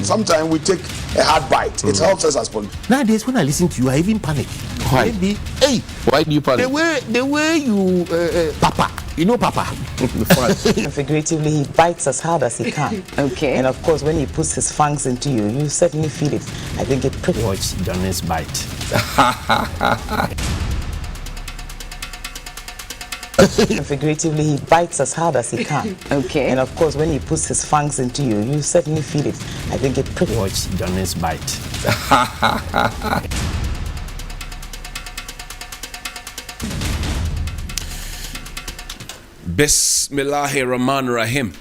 sometimes we take a hard bite. It helps us as politicians. Nowadays, when I listen to you, I even panic. Why? Maybe, hey, Why do you panic? the way you, Papa, you know Papa. Figuratively, he bites as hard as he can. Okay. And of course, when he puts his fangs into you, you certainly feel it. I think it pretty Watch Johnny's bite. Figuratively, he bites as hard as he can. Okay. And of course, when he puts his fangs into you, you certainly feel it. I think it pretty Watch Johnny's bite. Bismillahirrahmanirrahim.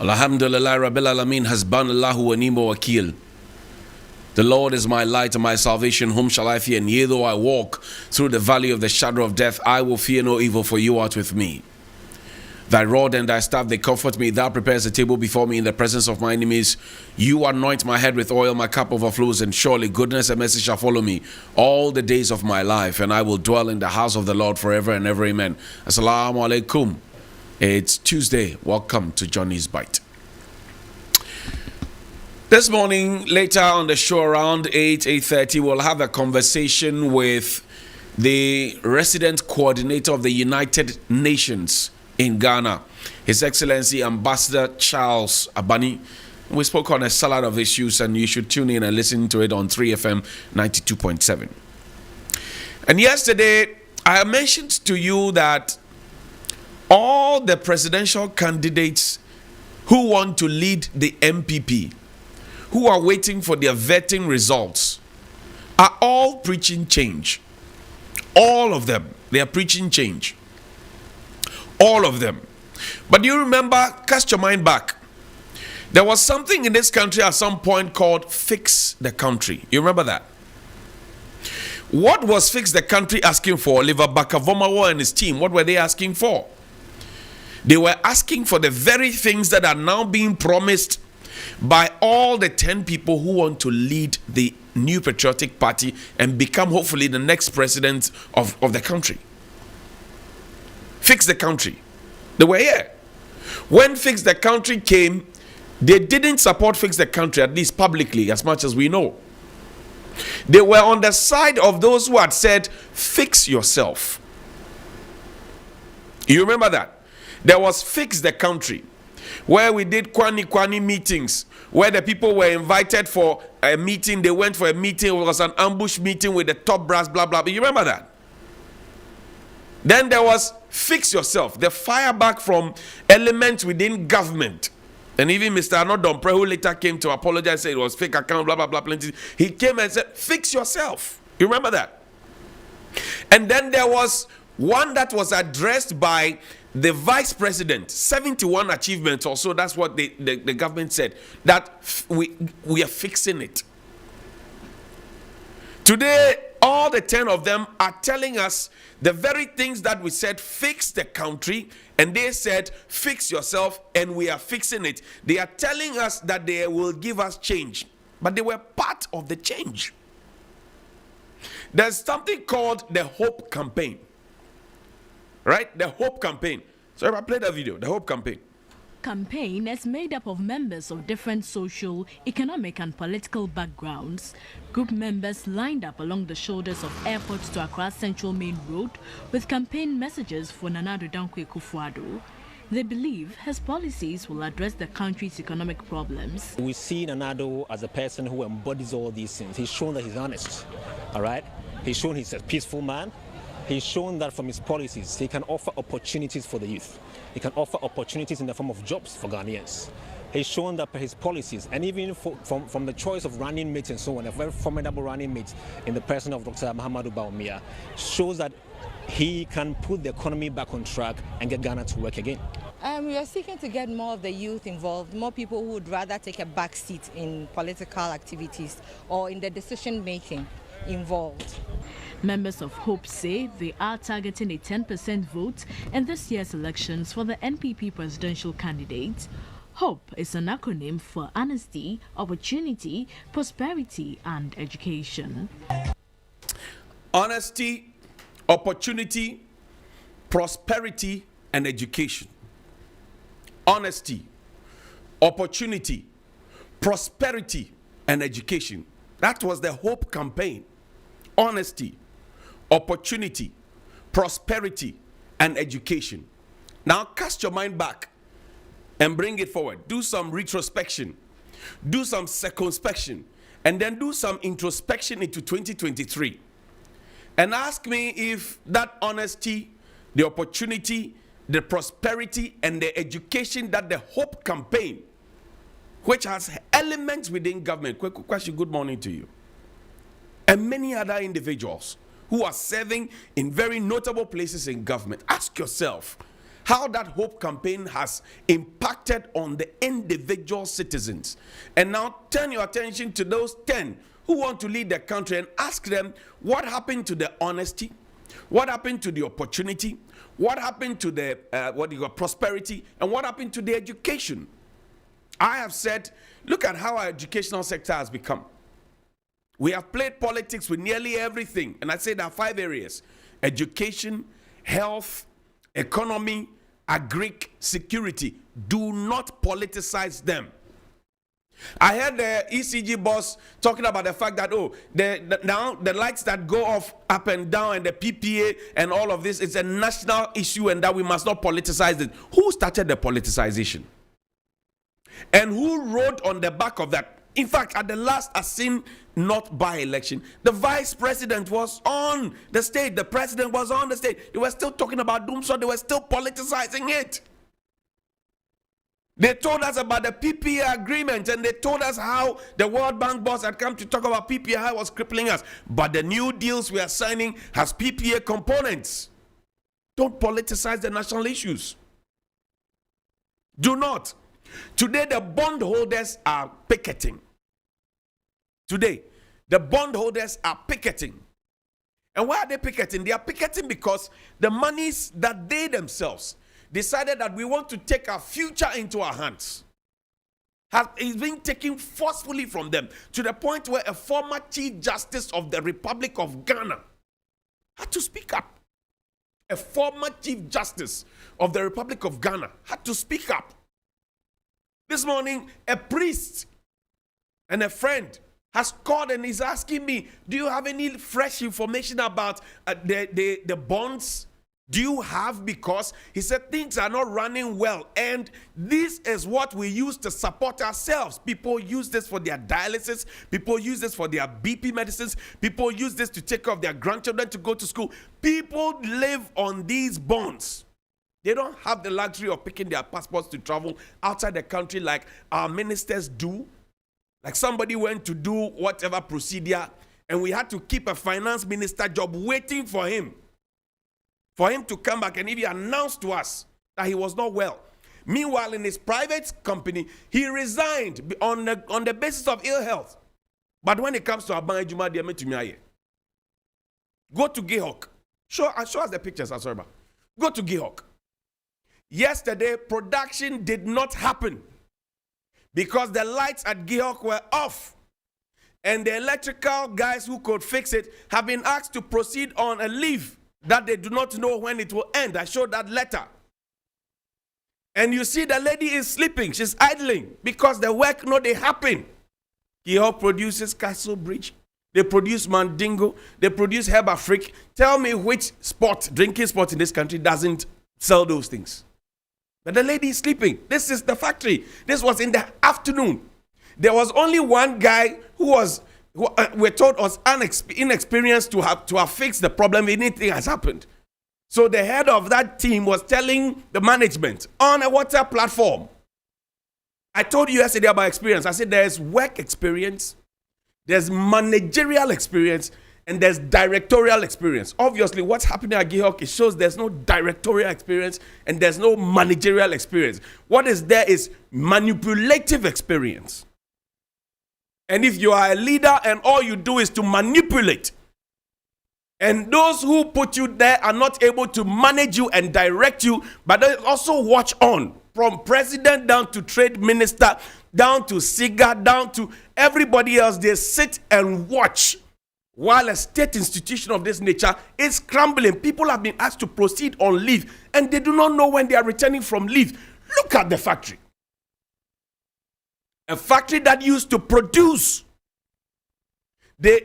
Alhamdulillah Rabbil Alameen, Hasbanallahu wa ni'mal wakil. The Lord is my light and my salvation, whom shall I fear? And yea, though I walk through the valley of the shadow of death, I will fear no evil, for you art with me. Thy rod and thy staff, they comfort me. Thou prepares a table before me in the presence of my enemies. You anoint my head with oil, my cup overflows, and surely goodness and mercy shall follow me all the days of my life, and I will dwell in the house of the Lord forever and ever. Amen. Assalamu alaikum. It's Tuesday. Welcome to Johnny's Bite. This morning, later on the show around 8:30, we'll have a conversation with the resident coordinator of the United Nations in Ghana, His Excellency Ambassador Charles Abani. We spoke on a salad of issues, and you should tune in and listen to it on 3FM 92.7. And yesterday, I mentioned to you that all the presidential candidates who want to lead the MPP, who are waiting for their vetting results, are all preaching change. All of them, they are preaching change. All of them. But do you remember, cast your mind back, there was something in this country at some point called Fix the Country. You remember that? What was Fix the Country asking for? Oliver Bakavomawo and his team, what were they asking for? They were asking for the very things that are now being promised by all the 10 people who want to lead the New Patriotic Party and become hopefully the next president of the country. Fix the Country. They were here. When Fix the Country came, they didn't support Fix the Country, at least publicly, as much as we know. They were on the side of those who had said, fix yourself. You remember that? There was Fix the Country, where we did Kwani meetings, where the people were invited for a meeting. They went for a meeting. It was an ambush meeting with the top brass, blah, blah, blah. You remember that? Then there was Fix Yourself, the fireback from elements within government. And even Mr. Anodompre, who later came to apologize, said it was fake account, blah, blah, blah, plenty. He came and said, fix yourself. You remember that? And then there was one that was addressed by the vice president, 71 achievements or so. That's what the government said, that we are fixing it. Today, all the 10 of them are telling us the very things that we said, fix the country, and they said, fix yourself, and we are fixing it. They are telling us that they will give us change, but they were part of the change. There's something called the Hope Campaign, right? The Hope Campaign. So if I play that video, the Hope Campaign. Campaign is made up of members of different social, economic and political backgrounds. Group members lined up along the shoulders of airports to Accra Central Main Road with campaign messages for Nana Addo Dankwa Akufo-Addo. They believe his policies will address the country's economic problems. We see Nana Addo as a person who embodies all these things. He's shown that he's honest, all right? He's shown he's a peaceful man. He's shown that from his policies, he can offer opportunities for the youth. He can offer opportunities in the form of jobs for Ghanaians. He's shown that his policies, and even from the choice of running mates and so on, a very formidable running mate in the person of Dr. Mahamadou Bawumia, shows that he can put the economy back on track and get Ghana to work again. We are seeking to get more of the youth involved, more people who would rather take a back seat in political activities or in the decision making involved. Members of Hope say they are targeting a 10% vote in this year's elections for the NPP presidential candidate. Hope is an acronym for honesty, opportunity, prosperity, and education. Honesty, opportunity, prosperity, and education. Honesty, opportunity, prosperity, and education. That was the Hope campaign. Honesty, opportunity, prosperity, and education. Now cast your mind back and bring it forward. Do some retrospection, do some circumspection, and then do some introspection into 2023. And ask me if that honesty, the opportunity, the prosperity, and the education that the Hope campaign, which has elements within government, question, good morning to you, and many other individuals who are serving in very notable places in government, ask yourself how that Hope campaign has impacted on the individual citizens. And now turn your attention to those 10 who want to lead the country and ask them what happened to the honesty, what happened to the opportunity, what happened to the prosperity, and what happened to the education. I have said, look at how our educational sector has become. We have played politics with nearly everything. And I say there are 5 areas: education, health, economy, agric, security. Do not politicize them. I heard the ECG boss talking about the fact that, now the lights that go off up and down and the PPA and all of this is a national issue and that we must not politicize it. Who started the politicization? And who wrote on the back of that? In fact, at the last Asin North by-election, the vice president was on the stage. The president was on the stage. They were still talking about doom, so they were still politicizing it. They told us about the PPA agreement, and they told us how the World Bank boss had come to talk about PPA, how it was crippling us. But the new deals we are signing has PPA components. Don't politicize the national issues. Do not. Today, the bondholders are picketing. Today, the bondholders are picketing. And why are they picketing? They are picketing because the monies that they themselves decided that we want to take our future into our hands is being taken forcefully from them, to the point where a former Chief Justice of the Republic of Ghana had to speak up. A former Chief Justice of the Republic of Ghana had to speak up. This morning, a priest and a friend has called and is asking me, do you have any fresh information about the bonds? Do you have? Because he said things are not running well, and this is what we use to support ourselves. People use this for their dialysis. People use this for their BP medicines. People use this to take care of their grandchildren to go to school. People live on these bonds. They don't have the luxury of picking their passports to travel outside the country like our ministers do. Like somebody went to do whatever procedure, and we had to keep a finance minister job waiting for him to come back, and if he announced to us that he was not well. Meanwhile, in his private company, he resigned on the basis of ill health. But when it comes to Aban Ejuma, they are meant to me. Go to Gihok. Show us the pictures, Asorba. Go to Gihok. Yesterday, production did not happen because the lights at Gihok were off. And the electrical guys who could fix it have been asked to proceed on a leave that they do not know when it will end. I showed that letter. And you see the lady is sleeping. She's idling because the work they happen. Gihok produces Castle Bridge. They produce Mandingo. They produce Herb Freak. Tell me which drinking spot in this country doesn't sell those things. But the lady is sleeping. This is the factory. This was in the afternoon. There was only one guy who we're told was inexperienced to have fixed the problem if anything has happened. So the head of that team was telling the management on a WhatsApp platform. I told you yesterday about experience. I said there's work experience, there's managerial experience, and there's directorial experience. Obviously, what's happening at Gihok, it shows there's no directorial experience and there's no managerial experience. What is there is manipulative experience. And if you are a leader and all you do is to manipulate, and those who put you there are not able to manage you and direct you, but they also watch on, from president down to trade minister, down to SIGA, down to everybody else, they sit and watch while a state institution of this nature is crumbling. People have been asked to proceed on leave, and they do not know when they are returning from leave. Look at the factory. A factory that used to produce. They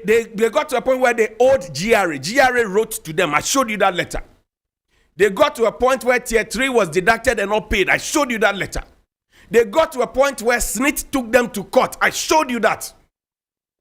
got to a point where they owed GRA. GRA wrote to them. I showed you that letter. They got to a point where tier 3 was deducted and not paid. I showed you that letter. They got to a point where SNIT took them to court. I showed you that.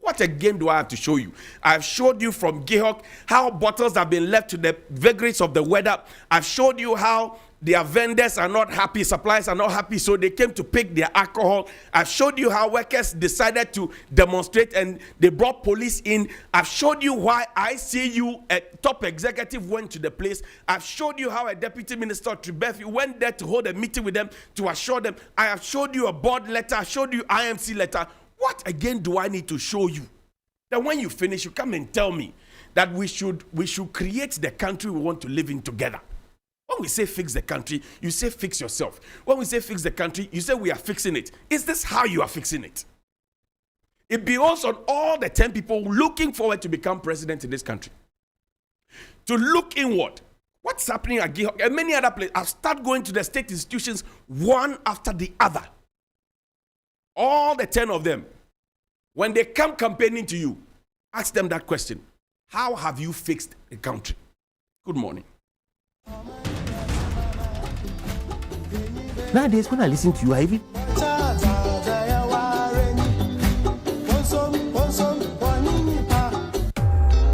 What again do I have to show you? I've showed you from Gihok how bottles have been left to the vagaries of the weather. I've showed you how their vendors are not happy, suppliers are not happy, so they came to pick their alcohol. I've showed you how workers decided to demonstrate and they brought police in. I've showed you why ICU, a top executive, went to the place. I've showed you how a deputy minister, Tribefi, went there to hold a meeting with them to assure them. I have showed you a board letter. I showed you IMC letter. What again do I need to show you? Then when you finish, you come and tell me that we should create the country we want to live in together. When we say fix the country, you say fix yourself. When we say fix the country, you say we are fixing it. Is this how you are fixing it? It behoves on all the 10 people looking forward to become president in this country to look inward. What's happening at Gihok and many other places? I'll start going to the state institutions one after the other. All the 10 of them, when they come campaigning to you, ask them that question. How have you fixed the country? Good morning. Nowadays, when I listen to you, I even